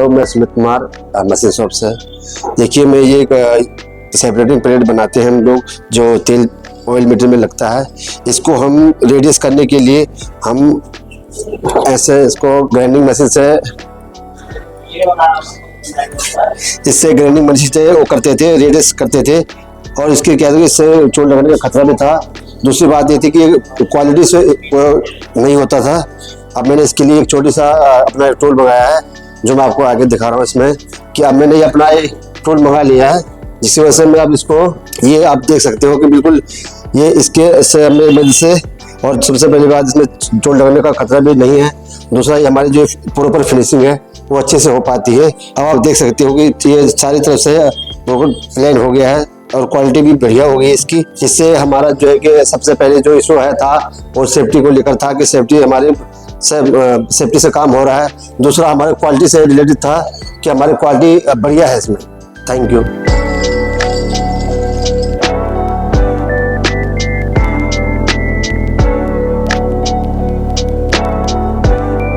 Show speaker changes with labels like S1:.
S1: Hello, मैं Sumit Kumar machine shop से। देखिए, मैं ये एक सेपरेटिंग प्लेट बनाते हैं हम लोग, जो तेल ऑयल मीटर में लगता है। इसको हम रेडियस करने के लिए हम ऐसे इसको ग्राइंडिंग मशीन से ग्राइंडिंग मशीन से वो करते थे, रेडियस करते थे। और इसके क्या था कि इससे चोट लगने का खतरा भी था। दूसरी बात ये थी कि क्वालिटी से नहीं होता था। अब मैंने इसके लिए एक छोटी सा अपना एक टूल मंगाया है, जो मैं आपको आगे दिखा रहा हूँ। इसमें कि अब मैंने ये अपना एक टूल मंगा लिया है, जिसकी वजह से मैं अब इसको, ये आप देख सकते हो कि बिल्कुल ये इसके से मदद से, और सबसे पहली बात इसमें चोट लगने का खतरा भी नहीं है। दूसरा, ये हमारी जो प्रॉपर फिनिशिंग है वो अच्छे से हो पाती है। अब आप देख सकते हो कि ये सारी तरफ से बिल्कुल प्लेन हो गया है और क्वालिटी भी बढ़िया हो गई इसकी। इससे हमारा जो है कि सबसे पहले जो इशू है था वो सेफ्टी को लेकर था, कि सेफ्टी हमारी सेफ्टी से काम हो रहा है। दूसरा, हमारे क्वालिटी से रिलेटेड था कि हमारी क्वालिटी बढ़िया है इसमें। Thank you.